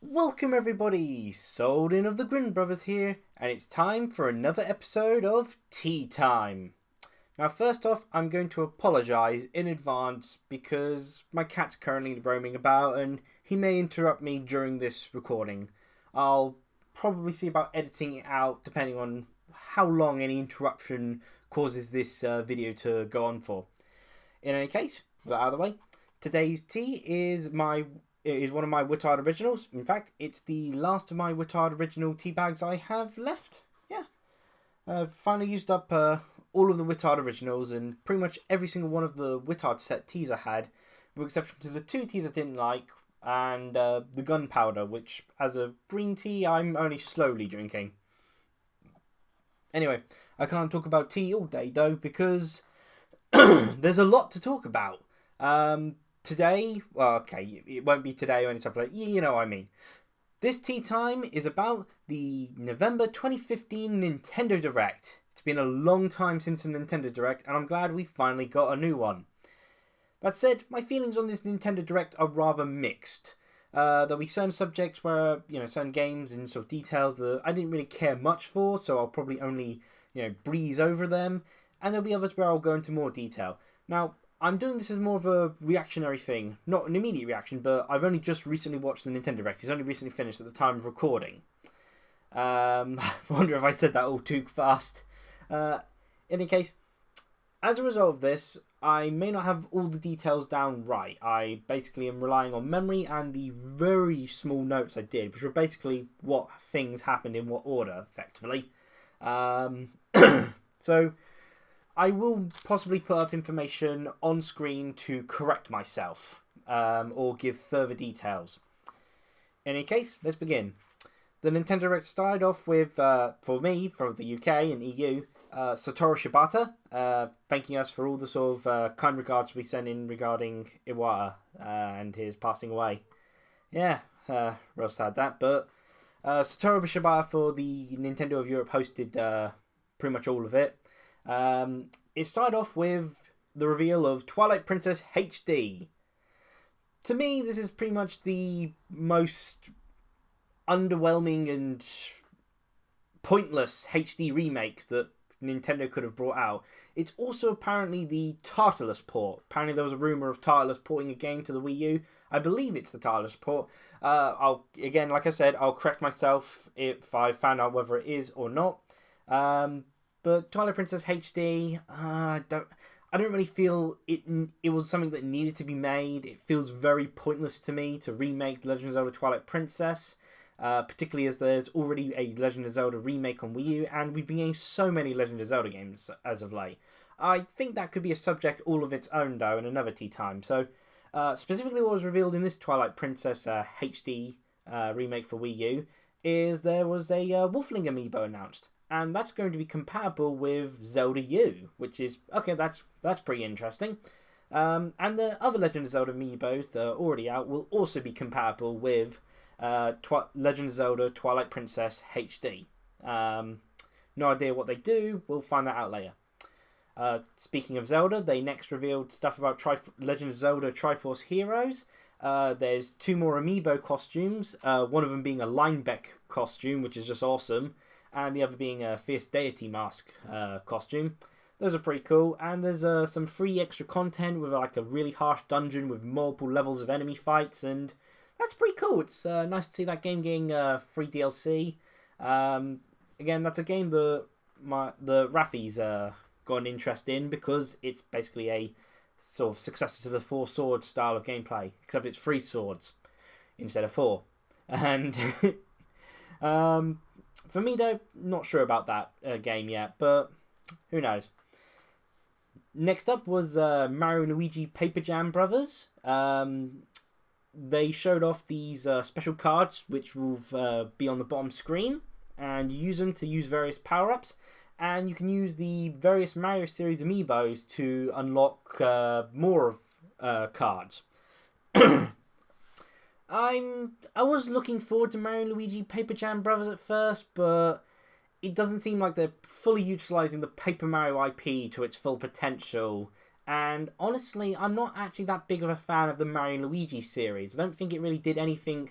Welcome everybody, Souldin of the Grin brothers here, and it's time for another episode of Tea Time. Now first off, I'm going to apologise in advance because my cat's currently roaming about and he may interrupt me during this recording. I'll probably see about editing it out depending on how long any interruption causes this video to go on for. In any case, with that out of the way, today's tea is one of my Wittard originals. In fact, it's the last of my Wittard original tea bags I have left. Yeah. I've finally used up all of the Wittard originals and pretty much every single one of the Wittard set teas I had, with exception to the two teas I didn't like and the gunpowder, which as a green tea I'm only slowly drinking. Anyway, I can't talk about tea all day though because there's a lot to talk about. Today, well, okay, it won't be today or any time like you know what I mean. This tea time is about the November 2015 Nintendo Direct. It's been a long time since a Nintendo Direct, and I'm glad we finally got a new one. That said, my feelings on this Nintendo Direct are rather mixed. There'll be certain subjects where, certain games and sort of details that I didn't really care much for, so I'll probably only, breeze over them. And there'll be others where I'll go into more detail. Now, I'm doing this as more of a reactionary thing. Not an immediate reaction, but I've only just recently watched the Nintendo Direct. It's only recently finished at the time of recording. I wonder if I said that all too fast. In any case, as a result of this, I may not have all the details down right. I basically am relying on memory and the very small notes I did, which were basically what things happened in what order, effectively. So I will possibly put up information on screen to correct myself, or give further details. In any case, let's begin. The Nintendo Direct started off with, for me, from the UK and EU, Satoru Shibata, thanking us for all the sort of kind regards we sent in regarding Iwata and his passing away. Yeah, real sad that, but Satoru Shibata for the Nintendo of Europe hosted pretty much all of it. It started off with the reveal of Twilight Princess HD. To me, this is pretty much the most underwhelming and pointless HD remake that Nintendo could have brought out. It's also apparently the Tartarus port. Apparently there was a rumour of Tartarus porting a game to the Wii U. I believe it's the Tartarus port. Like I said, I'll correct myself if I found out whether it is or not. But Twilight Princess HD, I don't really feel it was something that needed to be made. It feels very pointless to me to remake Legend of Zelda Twilight Princess, particularly as there's already a Legend of Zelda remake on Wii U, and we've been getting so many Legend of Zelda games as of late. I think that could be a subject all of its own, though, in another tea time. So, specifically what was revealed in this Twilight Princess HD remake for Wii U is there was a Wolfling amiibo announced. And that's going to be compatible with Zelda U, which is, okay, that's pretty interesting. And the other Legend of Zelda amiibos that are already out will also be compatible with Legend of Zelda Twilight Princess HD. No idea what they do, we'll find that out later. Speaking of Zelda, they next revealed stuff about Legend of Zelda Triforce Heroes. There's two more amiibo costumes, one of them being a Linebeck costume, which is just awesome, and the other being a Fierce Deity Mask costume. Those are pretty cool, and there's some free extra content with like a really harsh dungeon with multiple levels of enemy fights, and that's pretty cool. It's nice to see that game getting free DLC. Again, that's a game that the Rafi's got an interest in because it's basically a sort of successor to the Four Swords style of gameplay, except it's 3 swords instead of 4. And for me, though, not sure about that game yet, but who knows. Next up was Mario and Luigi Paper Jam Brothers. They showed off these special cards, which will be on the bottom screen, and you use them to use various power-ups, and you can use the various Mario series amiibos to unlock more cards. I was looking forward to Mario and Luigi Paper Jam Brothers at first, but it doesn't seem like they're fully utilising the Paper Mario IP to its full potential. And honestly, I'm not actually that big of a fan of the Mario and Luigi series. I don't think it really did anything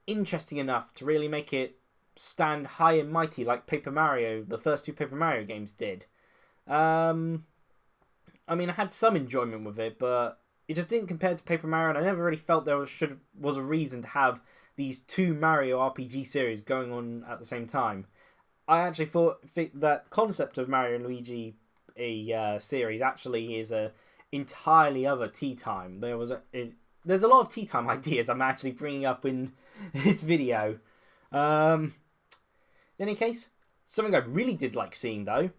interesting enough to really make it stand high and mighty like Paper Mario, the first two Paper Mario games did. I mean, I had some enjoyment with it, but it just didn't compare to Paper Mario, and I never really felt there was a reason to have these two Mario RPG series going on at the same time. I actually thought that concept of Mario and Luigi series actually is a entirely other tea time. There's a lot of tea time ideas I'm actually bringing up in this video. In any case, something I really did like seeing though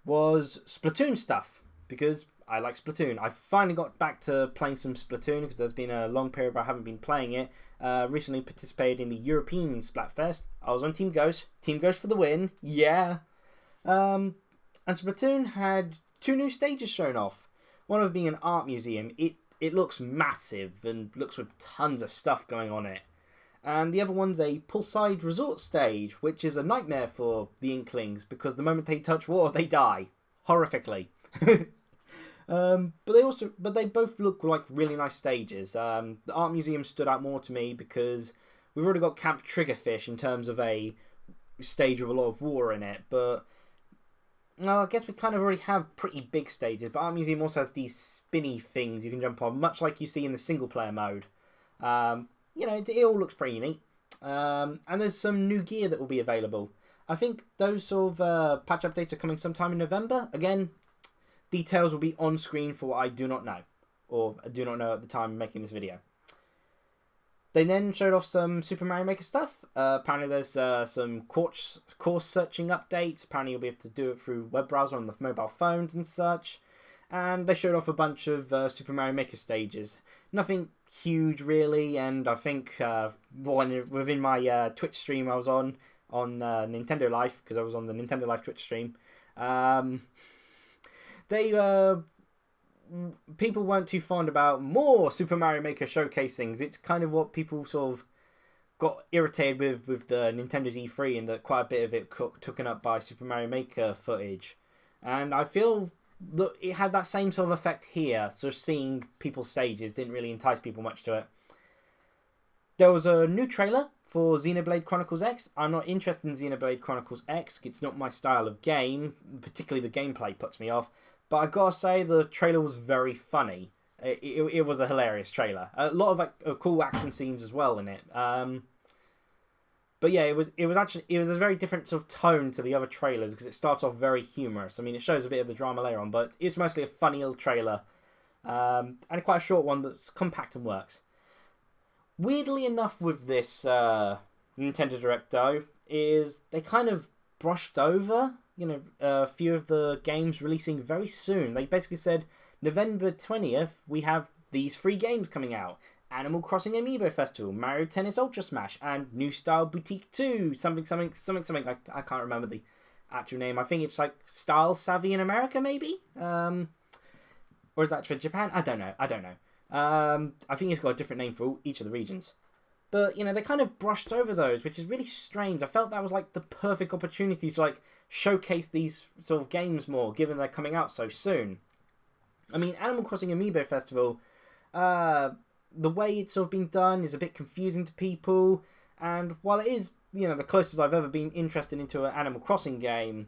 was Splatoon stuff, because I like Splatoon. I finally got back to playing some Splatoon because there's been a long period where I haven't been playing it. Recently participated in the European Splatfest. I was on Team Ghost. Team Ghost for the win. Yeah. And Splatoon had 2 new stages shown off. One of them being an art museum. It looks massive and looks with tons of stuff going on it. And the other one's a poolside resort stage, which is a nightmare for the Inklings because the moment they touch water, they die horrifically. But they both look like really nice stages. The art museum stood out more to me because we've already got Camp Triggerfish in terms of a stage with a lot of water in it. But well, I guess we kind of already have pretty big stages. But art museum also has these spinny things you can jump on, much like you see in the single player mode. It all looks pretty neat. And there's some new gear that will be available. I think those sort of patch updates are coming sometime in November. Again, details will be on screen for what I do not know, or do not know at the time of making this video. They then showed off some Super Mario Maker stuff. Apparently there's some course searching updates. Apparently you'll be able to do it through web browser on the mobile phones and such. And they showed off a bunch of Super Mario Maker stages. Nothing huge really, and I think within my Twitch stream I was on Nintendo Life, because I was on the Nintendo Life Twitch stream, people weren't too fond about more Super Mario Maker showcasings. It's kind of what people sort of got irritated with the Nintendo's E3, and that quite a bit of it taken up by Super Mario Maker footage. And I feel that it had that same sort of effect here. So seeing people's stages didn't really entice people much to it. There was a new trailer for Xenoblade Chronicles X. I'm not interested in Xenoblade Chronicles X. It's not my style of game. Particularly the gameplay puts me off. But I gotta say, the trailer was very funny. It was a hilarious trailer. A lot of cool action scenes as well in it. But yeah, it was a very different sort of tone to the other trailers, because it starts off very humorous. I mean, it shows a bit of the drama later on, but it's mostly a funny little trailer. And quite a short one that's compact and works. Weirdly enough with this Nintendo Direct though, is they kind of brushed over, a few of the games releasing very soon. They basically said, November 20th, we have these 3 games coming out. Animal Crossing Amiibo Festival, Mario Tennis Ultra Smash, and New Style Boutique 2, something. I can't remember the actual name. I think it's like Style Savvy in America, maybe? Or is that for Japan? I don't know. I think it's got a different name for each of the regions. But, they kind of brushed over those, which is really strange. I felt that was like the perfect opportunity to like showcase these sort of games more, given they're coming out so soon. I mean, Animal Crossing Amiibo Festival, the way it's sort of been done is a bit confusing to people, and while it is, the closest I've ever been interested into an Animal Crossing game,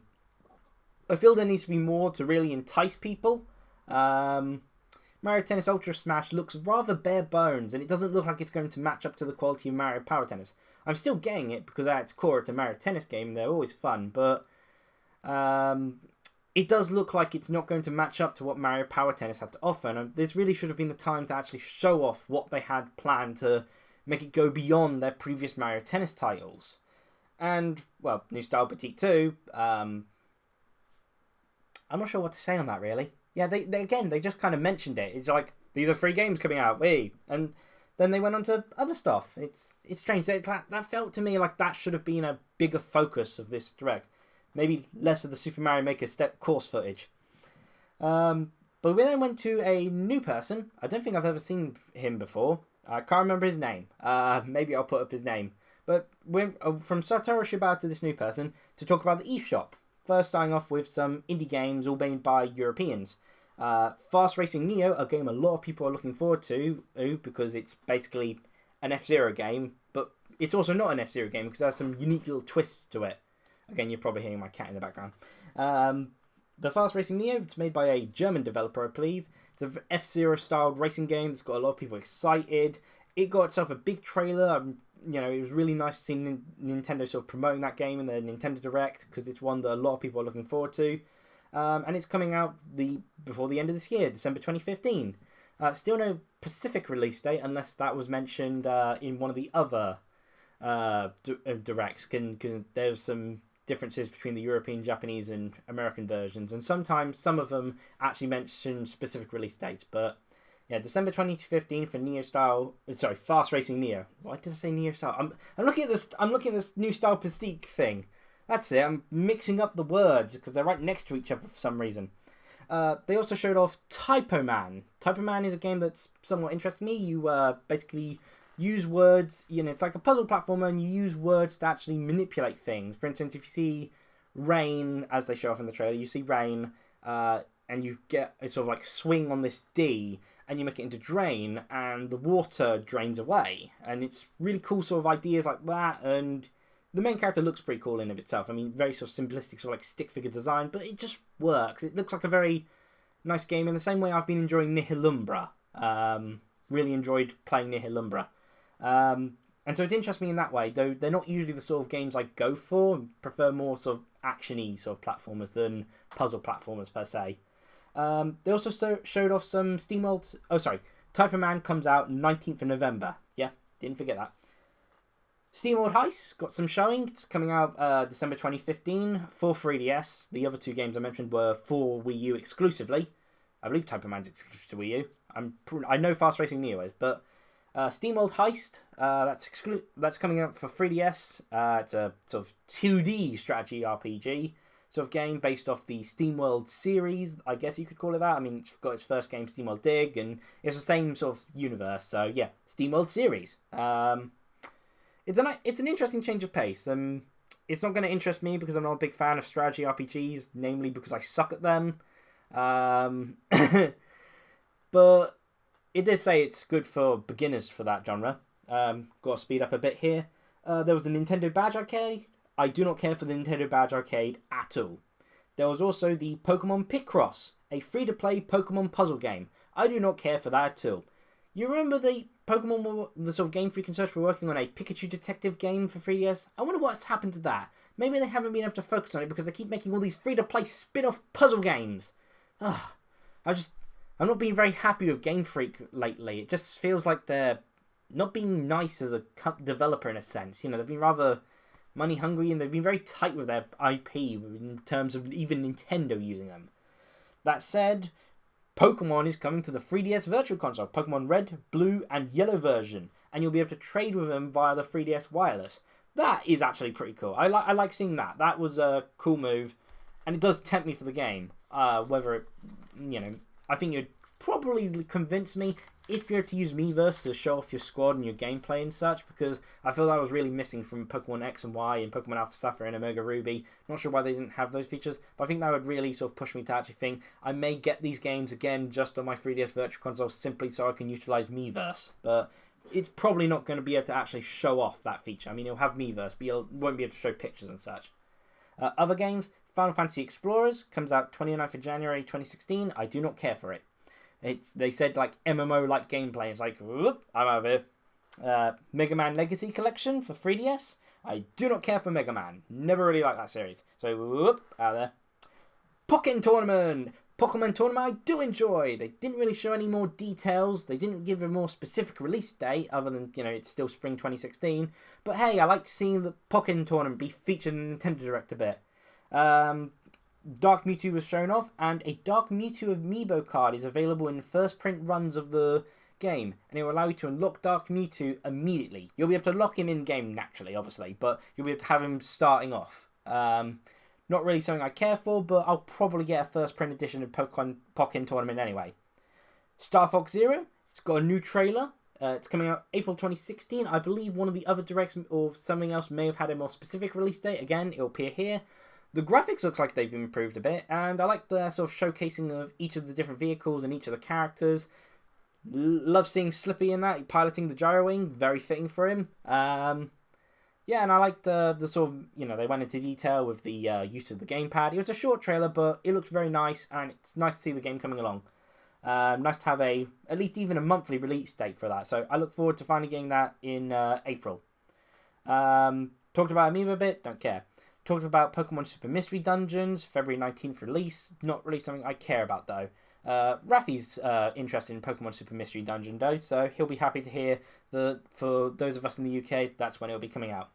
I feel there needs to be more to really entice people. Mario Tennis Ultra Smash looks rather bare bones, and it doesn't look like it's going to match up to the quality of Mario Power Tennis. I'm still getting it because at its core it's a Mario Tennis game, and they're always fun, but it does look like it's not going to match up to what Mario Power Tennis had to offer, and this really should have been the time to actually show off what they had planned to make it go beyond their previous Mario Tennis titles. And, well, New Style Boutique 2, I'm not sure what to say on that, really. Yeah, they just kind of mentioned it. It's like, these are 3 games coming out, and then they went on to other stuff. It's strange. That felt to me like that should have been a bigger focus of this Direct. Maybe less of the Super Mario Maker course footage. But we then went to a new person. I don't think I've ever seen him before. I can't remember his name. Maybe I'll put up his name. But we're from Satoru Shibata to this new person to talk about the eShop. First starting off with some indie games all made by Europeans. Fast Racing Neo, a game a lot of people are looking forward to because it's basically an F-Zero game, but it's also not an F-Zero game because there's some unique little twists to it. Again, you're probably hearing my cat in the background. The Fast Racing Neo, it's made by a German developer, I believe. It's an F-Zero styled racing game that's got a lot of people excited. It got itself a big trailer. It was really nice to see Nintendo sort of promoting that game in the Nintendo Direct because it's one that a lot of people are looking forward to. And it's coming out before the end of this year, December 2015. Still no specific release date unless that was mentioned in one of the other Directs. Because there's some differences between the European, Japanese, and American versions, and sometimes some of them actually mention specific release dates. But yeah, December 2015 for Fast Racing Neo. Why did I say Neo style? I'm looking at this. I'm looking at this new style Plastique thing. That's it. I'm mixing up the words because they're right next to each other for some reason. They also showed off Typo Man. Typo Man is a game that's somewhat interesting me. You basically use words. It's like a puzzle platformer, and you use words to actually manipulate things. For instance, if you see rain, as they show off in the trailer, you see rain, and you get a sort of like swing on this D, and you make it into drain, and the water drains away. And it's really cool sort of ideas like that, and the main character looks pretty cool in of itself. I mean, very sort of simplistic, sort of like stick figure design, but it just works. It looks like a very nice game in the same way I've been enjoying Nihilumbra. Really enjoyed playing Nihilumbra. And so it interests me in that way, though they're not usually the sort of games I go for. I prefer more sort of action-y sort of platformers than puzzle platformers per se. They also showed off some SteamWorld... Oh, sorry. Typo Man comes out 19th of November. Yeah, didn't forget that. SteamWorld Heist got some showing. It's coming out December 2015 for 3DS. The other two games I mentioned were for Wii U exclusively. I believe Typo Man's exclusive to Wii U. I know Fast Racing Neo is, but SteamWorld Heist, that's coming out for 3DS. It's a sort of 2D strategy RPG sort of game based off the SteamWorld series, I guess you could call it that. I mean, it's got its first game, SteamWorld Dig, and it's the same sort of universe. So yeah, SteamWorld series. It's an interesting change of pace. It's not going to interest me because I'm not a big fan of strategy RPGs, namely because I suck at them. But it did say it's good for beginners for that genre. Got to speed up a bit here. There was the Nintendo Badge Arcade. I do not care for the Nintendo Badge Arcade at all. There was also the Pokemon Picross, a free-to-play Pokemon puzzle game. I do not care for that at all. You remember the the sort of Game Freak and Search were working on a Pikachu detective game for 3DS? I wonder what's happened to that. Maybe they haven't been able to focus on it because they keep making all these free-to-play spin-off puzzle games. I'm not being very happy with Game Freak lately. It just feels like they're not being nice as a developer in a sense. They've been rather money hungry and they've been very tight with their IP in terms of even Nintendo using them. That said, Pokemon is coming to the 3DS Virtual Console, Pokemon Red, Blue, and Yellow version, and you'll be able to trade with them via the 3DS Wireless. That is actually pretty cool. I like seeing that. That was a cool move, and it does tempt me for the game. Whether it, I think you'd probably convince me if you're to use Miiverse to show off your squad and your gameplay and such, because I feel that was really missing from Pokemon X and Y and Pokemon Alpha Sapphire and Omega Ruby. Not sure why they didn't have those features, but I think that would really sort of push me to actually think I may get these games again just on my 3DS Virtual Console simply so I can utilize Miiverse. But it's probably not going to be able to actually show off that feature. I mean, you'll have Miiverse, but you won't be able to show pictures and such. Other games, Final Fantasy Explorers comes out 29th of January 2016. I do not care for it. They said like MMO-like gameplay. It's like, whoop, I'm out of here. Mega Man Legacy Collection for 3DS. I do not care for Mega Man. Never really liked that series. So, whoop, out of there. Pokemon Tournament. I do enjoy. They didn't really show any more details. They didn't give a more specific release date other than, it's still spring 2016. But hey, I like seeing the Pokemon Tournament be featured in the Nintendo Direct a bit. Dark Mewtwo was shown off, and a Dark Mewtwo Amiibo card is available in first print runs of the game, and it will allow you to unlock Dark Mewtwo immediately. You'll be able to lock him in-game naturally, obviously, but you'll be able to have him starting off. Not really something I care for, but I'll probably get a first print edition of Pokemon Tournament anyway. Star Fox Zero, it's got a new trailer. It's coming out April 2016. I believe one of the other directs or something else may have had a more specific release date. Again, it'll appear here. The graphics looks like they've improved a bit, and I like the sort of showcasing of each of the different vehicles and each of the characters. Love seeing Slippy in that, piloting the gyro wing, very fitting for him. Yeah, and I liked the sort of, they went into detail with the use of the gamepad. It was a short trailer, but it looked very nice, and it's nice to see the game coming along. Nice to have at least even a monthly release date for that. So I look forward to finally getting that in April. Talked about Amiibo a bit, don't care. Talked about Pokemon Super Mystery Dungeons, February 19th release. Not really something I care about though. Rafi's interested in Pokemon Super Mystery Dungeon though, so he'll be happy to hear that for those of us in the UK, that's when it'll be coming out.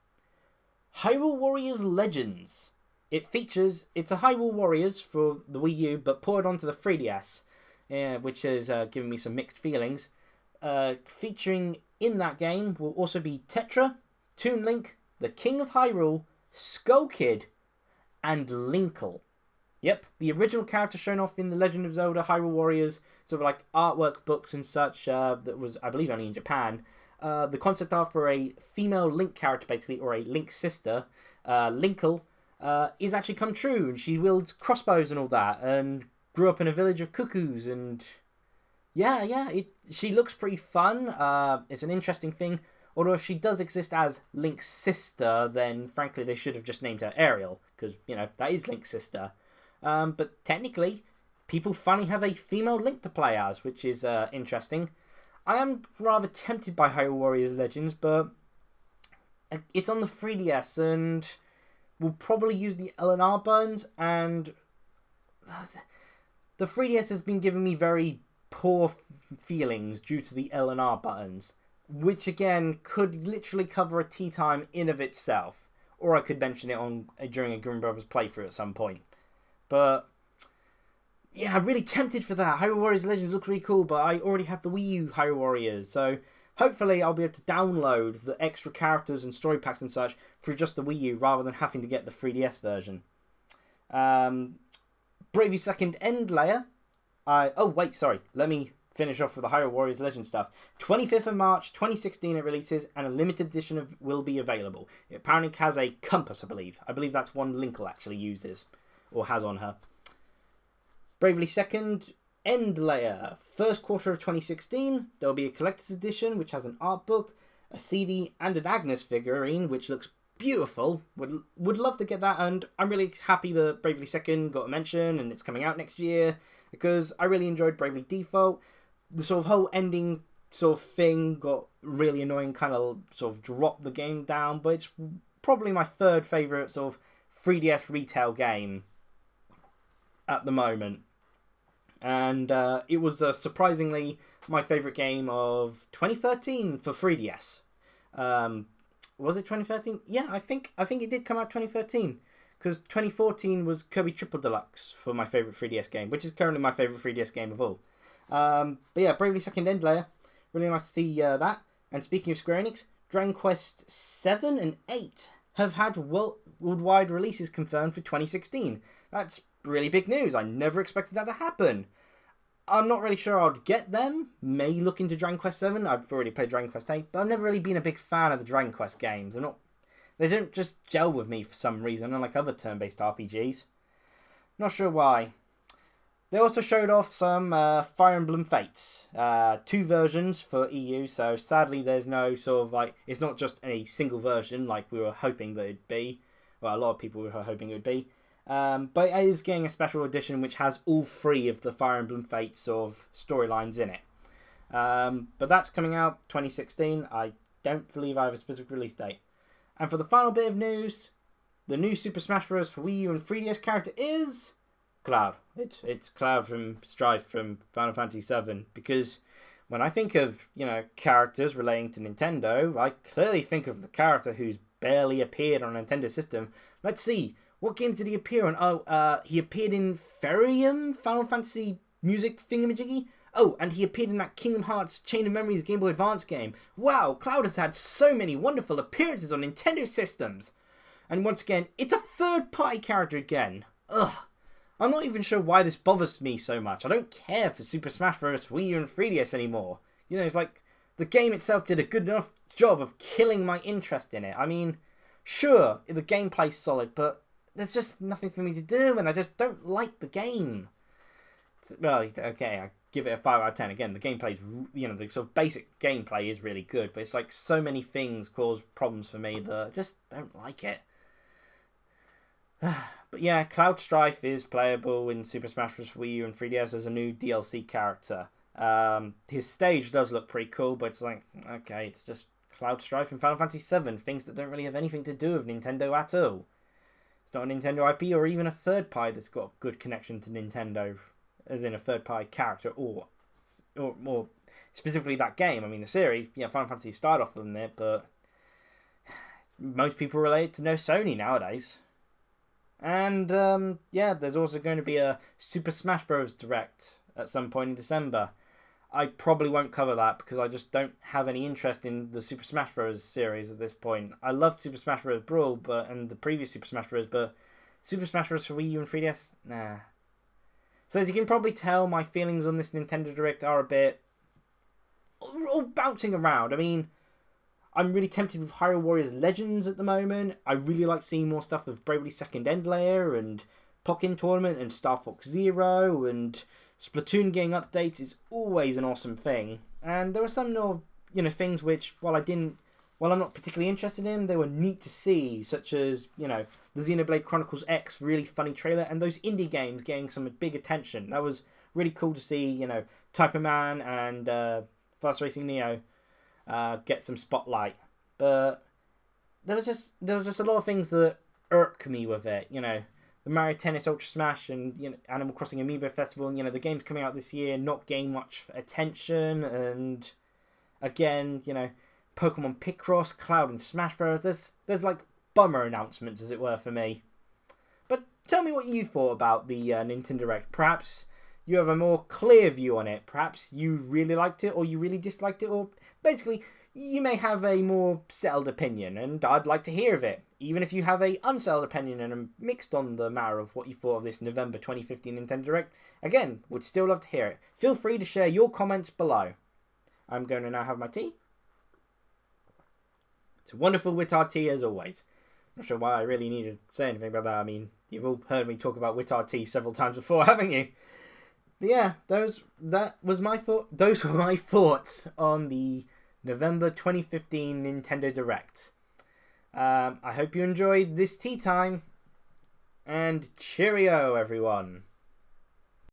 Hyrule Warriors Legends. It's a Hyrule Warriors for the Wii U, but ported onto the 3DS, which has given me some mixed feelings. Featuring in that game will also be Tetra, Toon Link, the King of Hyrule, Skull Kid, and Linkle. Yep, the original character shown off in the Legend of Zelda Hyrule Warriors, sort of like artwork books and such, that was, I believe, only in Japan. The concept art for a female Link character, basically, or a Link sister, Linkle, is actually come true. And she wields crossbows and all that, and grew up in a village of cuckoos. And she looks pretty fun. It's an interesting thing. Although if she does exist as Link's sister, then frankly they should have just named her Ariel, because that is Link's sister. But technically, people finally have a female Link to play as, which is interesting. I am rather tempted by Hyrule Warriors Legends, but it's on the 3DS, and we'll probably use the LNR buttons, and the 3DS has been giving me very poor feelings due to the LNR buttons, which again could literally cover a tea time in of itself, or I could mention it during a Grin Brothers playthrough at some point. But yeah, I'm really tempted for that. Hyrule Warriors Legends looks really cool, but I already have the Wii U Hyrule Warriors, so hopefully I'll be able to download the extra characters and story packs and such through just the Wii U rather than having to get the 3DS version. Bravely Second End Layer. Let me finish off with the Hyrule Warriors Legend stuff. 25th of March 2016 it releases, and a limited edition will be available. It apparently has a compass, I believe. I believe that's one Linkle actually uses, or has on her. Bravely Second End Layer. First quarter of 2016, there will be a collector's edition which has an art book, a CD, and an Agnes figurine which looks beautiful. Would love to get that, and I'm really happy that Bravely Second got a mention and it's coming out next year, because I really enjoyed Bravely Default. The sort of whole ending sort of thing got really annoying, kind of sort of dropped the game down, but it's probably my third favourite sort of 3DS retail game at the moment. And it was surprisingly my favourite game of 2013 for 3DS. Was it 2013? Yeah, I think it did come out 2013. Because 2014 was Kirby Triple Deluxe for my favourite 3DS game, which is currently my favourite 3DS game of all. But yeah, Bravely Second End Layer. Really nice to see that. And speaking of Square Enix, Dragon Quest 7 and 8 have had worldwide releases confirmed for 2016. That's really big news. I never expected that to happen. I'm not really sure I'd get them. May look into Dragon Quest 7. I've already played Dragon Quest 8, but I've never really been a big fan of the Dragon Quest games. They don't just gel with me for some reason, unlike other turn-based RPGs. Not sure why. They also showed off some Fire Emblem Fates. 2 versions for EU, so sadly there's no sort of like... It's not just a single version like we were hoping that it'd be. Well, a lot of people were hoping it would be. But it is getting a special edition which has all 3 of the Fire Emblem Fates sort of storylines in it. But that's coming out 2016. I don't believe I have a specific release date. And for the final bit of news, the new Super Smash Bros. For Wii U and 3DS character is Cloud. It's Cloud from Strife from Final Fantasy VII, because when I think of, characters relating to Nintendo, I clearly think of the character who's barely appeared on a Nintendo system. Let's see, what game did he appear on? He appeared in Ferium, Final Fantasy music thingamajiggy. Oh, and he appeared in that Kingdom Hearts Chain of Memories Game Boy Advance game. Wow, Cloud has had so many wonderful appearances on Nintendo systems. And once again, it's a third-party character again. Ugh. I'm not even sure why this bothers me so much. I don't care for Super Smash Bros. Wii U and 3DS anymore. It's like the game itself did a good enough job of killing my interest in it. I mean, sure, the gameplay's solid, but there's just nothing for me to do, and I just don't like the game. Well, okay, I give it a 5 out of 10. Again, the gameplay's, the sort of basic gameplay is really good, but it's like so many things cause problems for me that I just don't like it. But yeah, Cloud Strife is playable in Super Smash Bros. Wii U and 3DS as a new DLC character. His stage does look pretty cool, but it's like, okay, it's just Cloud Strife and Final Fantasy VII, things that don't really have anything to do with Nintendo at all. It's not a Nintendo IP or even a third party that's got a good connection to Nintendo, as in a third party character or more specifically that game. I mean, the series, Final Fantasy started off from it, but most people relate it to Sony nowadays. And there's also going to be a Super Smash Bros. Direct at some point in December. I probably won't cover that because I just don't have any interest in the Super Smash Bros. Series at this point. I loved Super Smash Bros. Brawl and the previous Super Smash Bros. But Super Smash Bros. For Wii U and 3DS, nah. So as you can probably tell, my feelings on this Nintendo Direct are a bit all bouncing around. I mean, I'm really tempted with Hyrule Warriors Legends at the moment. I really like seeing more stuff with Bravely Second End Layer and Pokken Tournament and Star Fox Zero, and Splatoon getting updates is always an awesome thing. And there were some things which, while I'm not particularly interested in, they were neat to see, such as, the Xenoblade Chronicles X really funny trailer, and those indie games getting some big attention. That was really cool to see, Typer Man and Fast Racing Neo get some spotlight. But there was just a lot of things that irk me with it, the Mario Tennis Ultra Smash and Animal Crossing Amiibo Festival, and the games coming out this year not getting much attention, and again, Pokemon Picross, Cloud and Smash Bros. There's like bummer announcements, as it were, for me. But tell me what you thought about the Nintendo Direct. Perhaps you have a more clear view on it. Perhaps you really liked it or you really disliked it, or basically you may have a more settled opinion, and I'd like to hear of it. Even if you have a unsettled opinion and are mixed on the matter of what you thought of this November 2015 Nintendo Direct, again, would still love to hear it. Feel free to share your comments below. I'm going to now have my tea. It's a wonderful Wittard tea as always. Not sure why I really need to say anything about that. I mean, you've all heard me talk about Wittard tea several times before, haven't you? But yeah, those were my thoughts on the November 2015 Nintendo Direct. I hope you enjoyed this tea time, and cheerio, everyone.